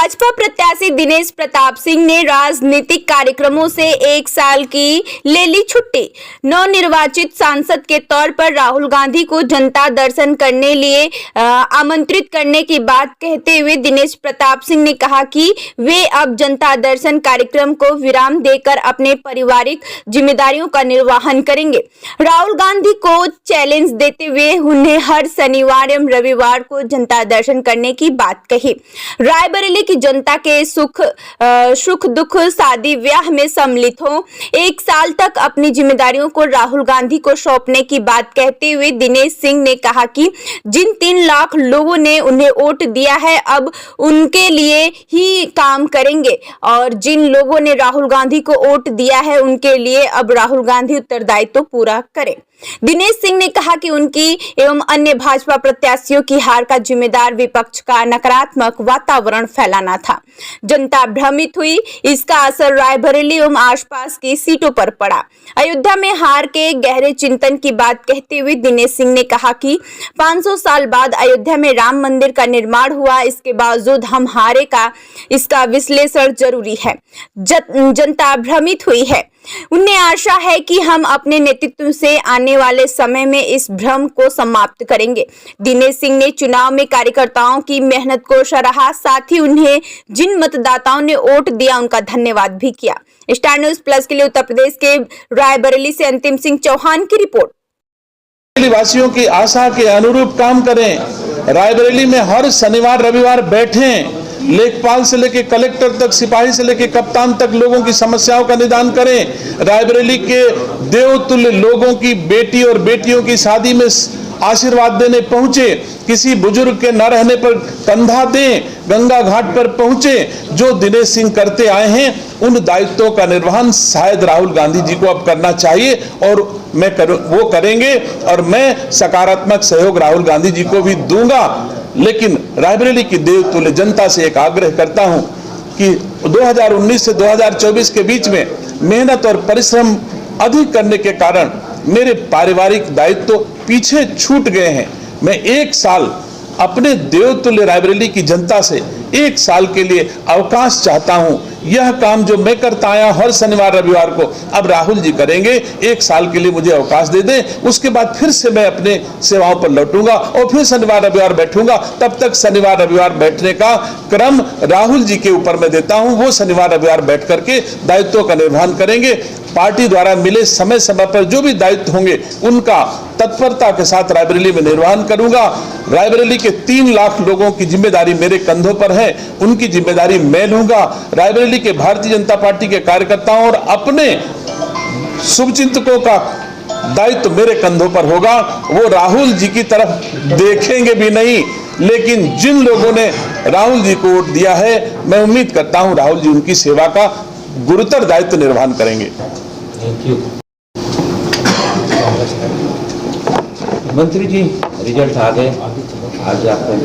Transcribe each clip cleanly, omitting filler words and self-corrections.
भाजपा प्रत्याशी दिनेश प्रताप सिंह ने राजनीतिक कार्यक्रमों से 1 साल की ले ली छुट्टी। नवनिर्वाचित सांसद के तौर पर राहुल गांधी को जनता दर्शन करने लिए आमंत्रित करने की बात कहते हुए दिनेश प्रताप सिंह ने कहा कि वे अब जनता दर्शन कार्यक्रम को विराम देकर अपने पारिवारिक जिम्मेदारियों का निर्वहन करेंगे। राहुल गांधी को चैलेंज देते हुए उन्हें हर शनिवार एवं रविवार को जनता दर्शन करने की बात कही। रायबरेली की जनता के सुख दुख शादी ब्याह में सम्मिलित हो 1 साल तक अपनी जिम्मेदारियों को राहुल गांधी को सौंपने की बात कहते हुए दिनेश सिंह ने कहा कि जिन 3 लाख लोगों ने उन्हें वोट दिया है अब उनके लिए ही काम करेंगे और जिन लोगों ने राहुल गांधी को वोट दिया है उनके लिए अब राहुल गांधी उत्तरदायित्व पूरा करें। दिनेश सिंह ने कहा कि उनकी एवं अन्य भाजपा प्रत्याशियों की हार का जिम्मेदार विपक्ष का नकारात्मक वातावरण फैलाना था। जनता भ्रमित हुई, इसका असर रायबरेली एवं आसपास की सीटों पर पड़ा। अयोध्या में हार के गहरे चिंतन की बात कहते हुए दिनेश सिंह ने कहा कि 500 साल बाद अयोध्या में राम मंदिर का निर्माण हुआ, इसके बावजूद हम हारे का इसका विश्लेषण जरूरी है। जनता भ्रमित हुई है। उन्हें आशा है कि हम अपने नेतृत्व से आने वाले समय में इस भ्रम को समाप्त करेंगे। दिनेश सिंह ने चुनाव में कार्यकर्ताओं की मेहनत को सराहा, साथ ही उन्हें जिन मतदाताओं ने वोट दिया उनका धन्यवाद भी किया। स्टार न्यूज प्लस के लिए उत्तर प्रदेश के रायबरेली से अंतिम सिंह चौहान की रिपोर्ट। वासियों की आशा के अनुरूप काम करें। रायबरेली में हर शनिवार रविवार बैठें, लेखपाल से लेकर कलेक्टर तक, सिपाही से लेकर कप्तान तक लोगों की समस्याओं का निदान करें। रायबरेली के देवतुल्य लोगों की बेटी और बेटियों की शादी में आशीर्वाद देने पहुंचे, किसी बुजुर्ग के न रहने पर कंधा दें, गंगा घाट पर पहुंचे। जो दिनेश सिंह करते आए हैं उन दायित्वों का निर्वहन शायद राहुल गांधी जी को अब करना चाहिए और वो करेंगे और मैं सकारात्मक सहयोग राहुल गांधी जी को भी दूंगा। लेकिन रायबरेली की देवतुल्य जनता से एक आग्रह करता हूं कि 2019 से 2024 के बीच में मेहनत और परिश्रम अधिक करने के कारण मेरे पारिवारिक दायित्व पीछे छूट गए हैं। मैं 1 साल अपने देवतुल्य रायबरेली की जनता से 1 साल के लिए अवकाश चाहता हूं। यह काम जो मैं करता आया हर शनिवार रविवार को अब राहुल जी करेंगे। 1 साल के लिए मुझे अवकाश दे दें, उसके बाद फिर से मैं अपने सेवाओं पर लौटूंगा और फिर शनिवार रविवार बैठूंगा। तब तक शनिवार रविवार बैठने का क्रम राहुल जी के ऊपर मैं देता हूं। वो शनिवार रविवार बैठ करके दायित्वों का निर्वहन करेंगे। पार्टी द्वारा मिले समय समय पर जो भी दायित्व होंगे उनका तत्परता के साथ रायबरेली में निर्वहन करूंगा। रायबरेली के 3 लाख लोगों की जिम्मेदारी मेरे कंधों पर है, उनकी जिम्मेदारी मैं लूंगा। रायबरेली के भारतीय जनता पार्टी के कार्यकर्ताओं और अपने शुभचिंतकों का दायित्व मेरे कंधों पर होगा। वो राहुल जी की तरफ देखेंगे भी नहीं, लेकिन जिन लोगों ने राहुल जी को वोट दिया है मैं उम्मीद करता हूं राहुल जी उनकी सेवा का गुरुतर दायित्व निर्वहन करेंगे। मंत्री जी, रिजल्ट आ गए, आज आपका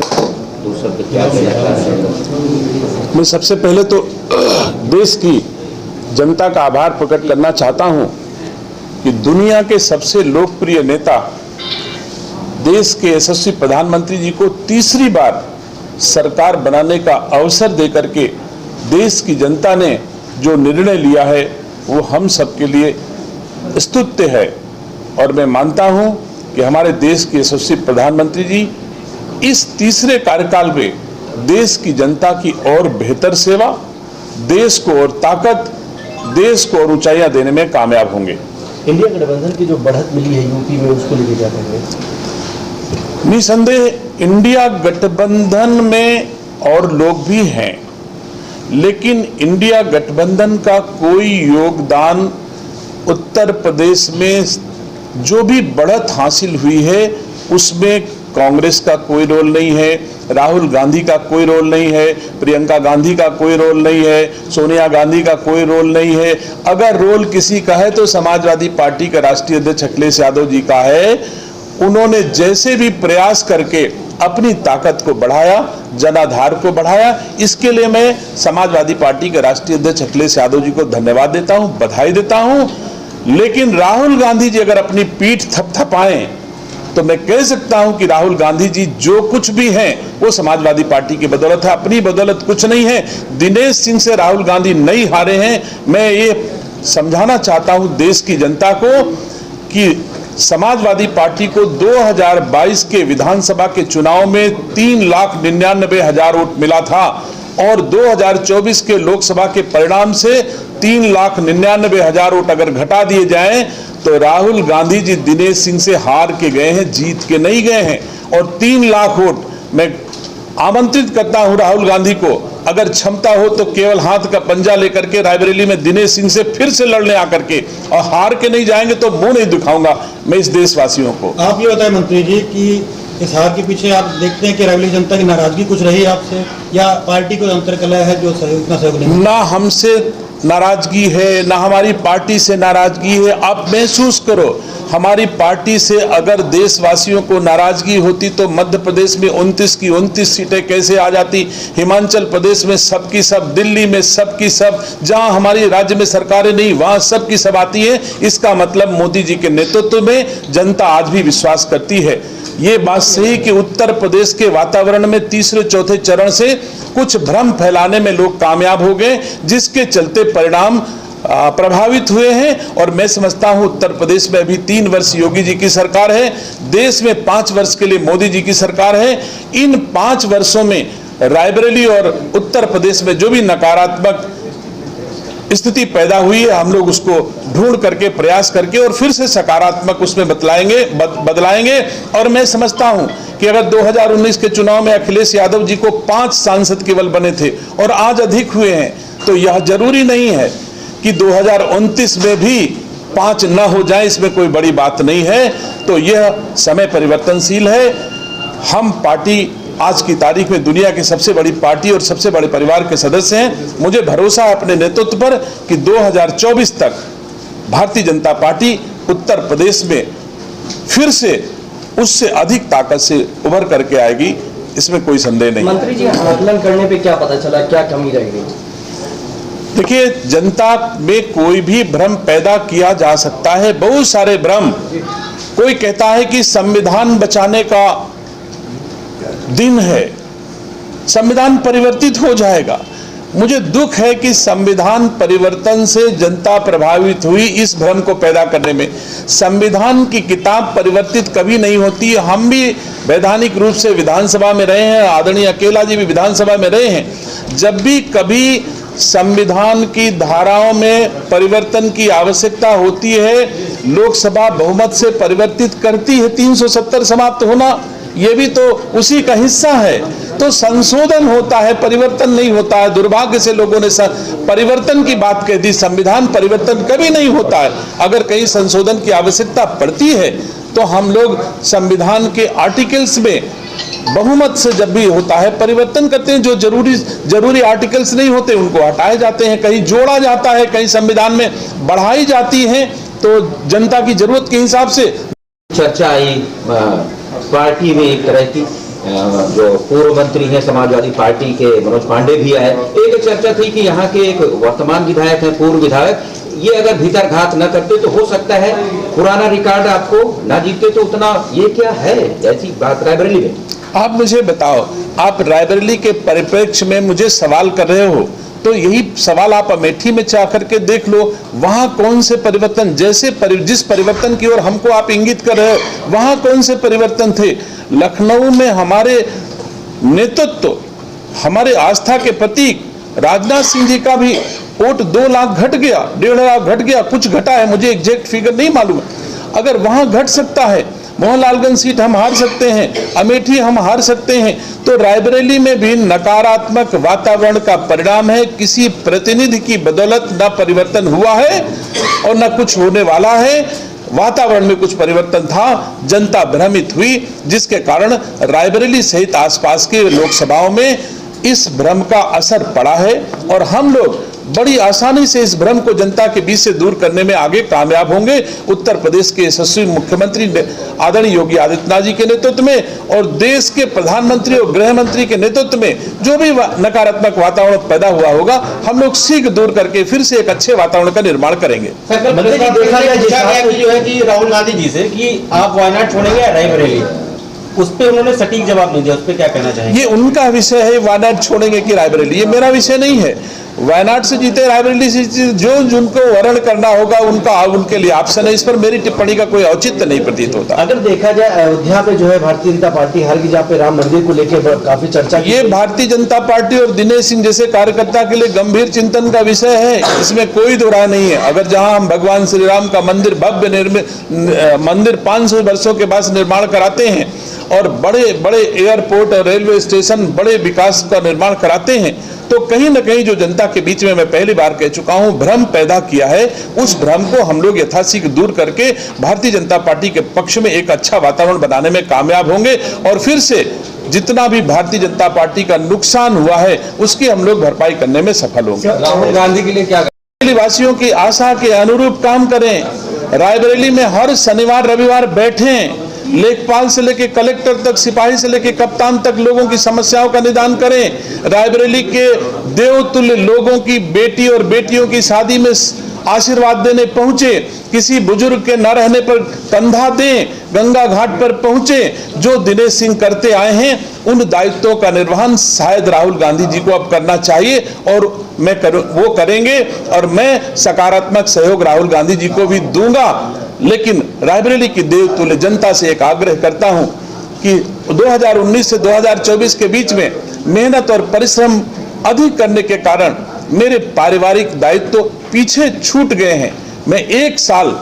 2 शब्द क्या कहना है? मैं सबसे पहले तो देश की जनता का आभार प्रकट करना चाहता हूं कि दुनिया के सबसे लोकप्रिय नेता देश के यशस्वी प्रधानमंत्री जी को तीसरी बार सरकार बनाने का अवसर देकर के देश की जनता ने जो निर्णय लिया है वो हम सबके लिए स्तुत्य है। और मैं मानता हूं कि हमारे देश के यशस्वी प्रधानमंत्री जी इस तीसरे कार्यकाल में देश की जनता की और बेहतर सेवा, देश को और ताकत, देश को और ऊंचाइयां देने में कामयाब होंगे। इंडिया गठबंधन की जो बढ़त मिली है यूपी में, उसको लेके क्या कहेंगे? निसंदेह इंडिया गठबंधन में और लोग भी हैं, लेकिन इंडिया गठबंधन का कोई योगदान उत्तर प्रदेश में जो भी बढ़त हासिल हुई है उसमें कांग्रेस का कोई रोल नहीं है, राहुल गांधी का कोई रोल नहीं है, प्रियंका गांधी का कोई रोल नहीं है, सोनिया गांधी का कोई रोल नहीं है। अगर रोल किसी का है तो समाजवादी पार्टी का राष्ट्रीय अध्यक्ष अखिलेश यादव जी का है। उन्होंने जैसे भी प्रयास करके अपनी ताकत को बढ़ाया, जनाधार को बढ़ाया, इसके लिए मैं समाजवादी पार्टी के राष्ट्रीय अध्यक्ष अखिलेश यादव जी को धन्यवाद देता हूं, बधाई देता हूं। लेकिन राहुल गांधी जी अगर अपनी पीठ थपथपाएं तो मैं कह सकता हूं कि राहुल गांधी जी जो कुछ भी हैं वो समाजवादी पार्टी की बदौलत है, अपनी बदौलत कुछ नहीं है। दिनेश सिंह से राहुल गांधी नहीं हारे हैं। मैं ये समझाना चाहता हूं देश की जनता को कि समाजवादी पार्टी को 2022 के विधानसभा के चुनाव में 3,99,000 वोट मिला था और 2024 के लोकसभा के परिणाम से 3,99,000 वोट अगर घटा दिए जाएं तो राहुल गांधी जी दिनेश सिंह से हार के गए हैं, जीत के नहीं गए हैं। और 3 लाख वोट मैं आमंत्रित करता हूं राहुल गांधी को, अगर क्षमता हो तो केवल हाथ का पंजा लेकर के रायबरेली में दिनेश सिंह से फिर से लड़ने आकर के, और हार के नहीं जाएंगे तो मुंह नहीं दिखाऊंगा मैं इस देशवासियों को। आप ये बताएं मंत्री जी कि इस हार के पीछे आप देखते हैं कि रायबरेली जनता की नाराजगी कुछ रही आपसे, या पार्टी को अंतरकलह है जो इतना सहयोग नहीं? ना हमसे नाराजगी है ना हमारी पार्टी से नाराजगी है। आप महसूस करो, हमारी पार्टी से अगर देशवासियों को नाराजगी होती तो मध्य प्रदेश में 29 की 29 सीटें कैसे आ जाती, हिमाचल प्रदेश में सब की सब, दिल्ली में सब की सब, जहां हमारी राज्य में सरकारें नहीं वहां सब की सब आती है। इसका मतलब मोदी जी के नेतृत्व में जनता आज भी विश्वास करती है। ये बात सही कि उत्तर प्रदेश के वातावरण में तीसरे चौथे चरण से कुछ भ्रम फैलाने में लोग कामयाब हो गए, जिसके चलते परिणाम प्रभावित हुए हैं। और मैं समझता हूं उत्तर प्रदेश में अभी 3 वर्ष योगी जी की सरकार है, देश में 5 वर्ष के लिए मोदी जी की सरकार है। इन 5 वर्षों में रायबरेली और उत्तर प्रदेश में जो भी नकारात्मक स्थिति पैदा हुई है, हम लोग उसको ढूंढ करके, प्रयास करके और फिर से सकारात्मक उसमें बदलाएंगे। और मैं समझता हूं कि अगर 2019 के चुनाव में अखिलेश यादव जी को 5 सांसद केवल बने थे और आज अधिक हुए हैं, तो यह जरूरी नहीं है कि 2029 में भी 5 न हो जाए, इसमें कोई बड़ी बात नहीं है। तो यह समय परिवर्तनशील है। हम पार्टी आज की तारीख में दुनिया की सबसे बड़ी पार्टी और सबसे बड़े परिवार के सदस्य हैं। मुझे भरोसा है अपने नेतृत्व पर कि 2024 तक भारतीय जनता पार्टी उत्तर प्रदेश में फिर से उससे अधिक ताकत से उभर करके आएगी, इसमें कोई संदेह नहीं। मंत्री जी, आकलन करने पे क्या पता चला, क्या कमी रह गई? देखिए, जनता में कोई भी भ्रम पैदा किया जा सकता है, बहुत सारे भ्रम। कोई कहता है कि संविधान बचाने का दिन है, संविधान परिवर्तित हो जाएगा। मुझे दुख है कि संविधान परिवर्तन से जनता प्रभावित हुई, इस भ्रम को पैदा करने में। संविधान की किताब परिवर्तित कभी नहीं होती। हम भी वैधानिक रूप से विधानसभा में रहे हैं, आदरणीय अकेला जी भी विधानसभा में रहे हैं। जब भी कभी संविधान की धाराओं में परिवर्तन की आवश्यकता होती है, लोकसभा बहुमत से परिवर्तित करती है। 370 समाप्त होना ये भी तो उसी का हिस्सा है। तो संशोधन होता है, परिवर्तन नहीं होता है। दुर्भाग्य से लोगों ने परिवर्तन की बात कह दी, संविधान परिवर्तन कभी नहीं होता है। अगर कहीं संशोधन की आवश्यकता पड़ती है तो हम लोग संविधान के आर्टिकल्स में बहुमत से जब भी होता है परिवर्तन करते हैं। जो जरूरी आर्टिकल्स नहीं होते उनको हटाए जाते हैं, कहीं जोड़ा जाता है, कहीं संविधान में बढ़ाई जाती है। तो जनता की जरूरत के हिसाब से चर्चा आई पार्टी में एक तरह की, जो पूर्व मंत्री हैं समाजवादी पार्टी के मनोज पांडे भी आए। एक चर्चा थी कि यहाँ के एक वर्तमान विधायक हैं, पूर्व विधायक, ये अगर भीतर घात न करते तो हो सकता है पुराना रिकॉर्ड आपको ना जीतते। तो उतना ये क्या है ऐसी बात रायबरेली में? आप मुझे बताओ, आप रायबरेली के परिप्रेक्ष्य में मुझे सवाल कर रहे हो, तो यही सवाल आप अमेठी में जा करके देख लो, वहां कौन से परिवर्तन, जिस परिवर्तन की ओर हमको आप इंगित कर रहे हो, वहां कौन से परिवर्तन थे। लखनऊ में हमारे नेतृत्व, हमारे आस्था के प्रतीक राजनाथ सिंह जी का भी वोट 2 लाख घट गया, 1.5 लाख घट गया, कुछ घटा है, मुझे एग्जैक्ट फिगर नहीं मालूम है। अगर वहां घट सकता है, मोहनलालगंज सीट हम हार सकते हैं, अमेठी हम हार सकते हैं, तो रायबरेली में भी नकारात्मक वातावरण का परिणाम है। किसी प्रतिनिधि की बदौलत न परिवर्तन हुआ है और न कुछ होने वाला है। वातावरण में कुछ परिवर्तन था, जनता भ्रमित हुई, जिसके कारण रायबरेली सहित आसपास के लोकसभाओं में इस भ्रम का असर पड़ा है। और हम लोग बड़ी आसानी से इस भ्रम को जनता के बीच से दूर करने में आगे कामयाब होंगे। उत्तर प्रदेश के यशस्वी मुख्यमंत्री आदरणीय योगी आदित्यनाथ जी के नेतृत्व में और देश के प्रधानमंत्री और गृह मंत्री के नेतृत्व में जो भी नकारात्मक वातावरण पैदा हुआ होगा, हम लोग शीघ्र दूर करके फिर से एक अच्छे वातावरण का निर्माण करेंगे। देखा गया कि जो है कि राहुल गांधी जी से कि आप वायनाड छोड़ेंगे या रायबरेली, उस पर उन्होंने सटीक जवाब नहीं दिया। उस पर क्या कहना चाहेंगे? ये उनका विषय है, वायनाड छोड़ेंगे कि रायबरेली, ये मेरा विषय नहीं है। वायनाड से जीते रायबरेली से जीते, जो जिनको वर्ण करना होगा उनका उनके लिए ऑप्शन है। इस पर मेरी टिप्पणी का कोई औचित्य नहीं प्रतीत होता। अगर देखा जाए अयोध्या पे जो है भारतीय जनता पार्टी हर की जहाँ पे राम मंदिर को लेकर काफी चर्चा की, ये भारतीय जनता पार्टी और दिनेश सिंह जैसे कार्यकर्ता के लिए गंभीर चिंतन का विषय है, इसमें कोई दो राय नहीं है। अगर जहां हम भगवान श्री राम का मंदिर भव्य मंदिर 500 वर्षों के बाद निर्माण कराते हैं और बड़े बड़े एयरपोर्ट और रेलवे स्टेशन बड़े विकास का निर्माण कराते हैं, तो कहीं न कहीं जो जनता के बीच में मैं पहली बार कह चुका हूं भ्रम पैदा किया है, उस भ्रम को हम लोग यथाशीघ्र दूर करके भारतीय जनता पार्टी के पक्ष में एक अच्छा वातावरण बनाने में कामयाब होंगे और फिर से जितना भी भारतीय जनता पार्टी का नुकसान हुआ है उसकी हम लोग भरपाई करने में सफल होंगे। राहुल गांधी के लिए क्या वासियों की आशा के अनुरूप काम करें। रायबरेली में हर शनिवार रविवार बैठें, लेखपाल से लेकर कलेक्टर तक, सिपाही से लेकर कप्तान तक लोगों की समस्याओं का निदान करें। रायबरेली के देवतुल्य लोगों की बेटी और बेटियों की शादी में आशीर्वाद देने पहुंचे, किसी बुजुर्ग के न रहने पर कंधा दें, गंगा घाट पर पहुंचे। जो दिनेश सिंह करते आए हैं उन दायित्वों का निर्वहन शायद राहुल गांधी जी को अब करना चाहिए और वो करेंगे और मैं सकारात्मक सहयोग राहुल गांधी जी को भी दूंगा। लेकिन रायबरेली की देवतुल्य जनता से एक आग्रह करता हूं कि 2019 से 2024 के बीच में मेहनत और परिश्रम अधिक करने के कारण मेरे पारिवारिक दायित्व पीछे छूट गए हैं। मैं एक साल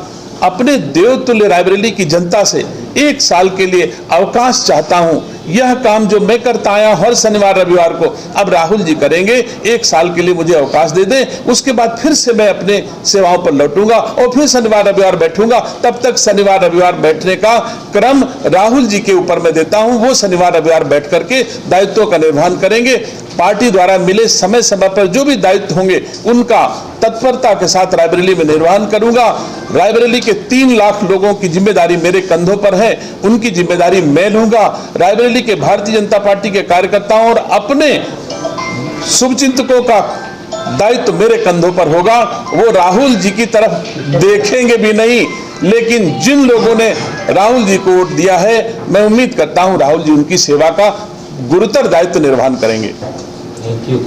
अपने देवतुल्य रायबरेली की जनता से एक साल के लिए अवकाश चाहता हूं। यह काम जो मैं करता आया हर शनिवार रविवार को अब राहुल जी करेंगे। एक साल के लिए मुझे अवकाश दे दें, उसके बाद फिर से मैं अपने सेवाओं पर लौटूंगा और फिर शनिवार रविवार बैठूंगा। तब तक शनिवार रविवार बैठने का क्रम राहुल जी के ऊपर मैं देता हूं, वो शनिवार रविवार बैठ करके दायित्वों का निर्वहन करेंगे। पार्टी द्वारा मिले समय समय पर जो भी दायित्व होंगे उनका तत्परता के साथ रायबरेली में निर्वहन करूंगा। रायबरेली के 3 लाख लोगों की जिम्मेदारी मेरे कंधों पर है, उनकी जिम्मेदारी मैं लूंगा। रायबरेली के भारतीय जनता पार्टी के कार्यकर्ताओं और अपने शुभचिंतकों का दायित्व मेरे कंधों पर होगा। वो राहुल जी की तरफ देखेंगे भी नहीं, लेकिन जिन लोगों ने राहुल जी को वोट दिया है मैं उम्मीद करता हूं राहुल जी उनकी सेवा का गुरुतर दायित्व निर्वहन करेंगे। Thank you.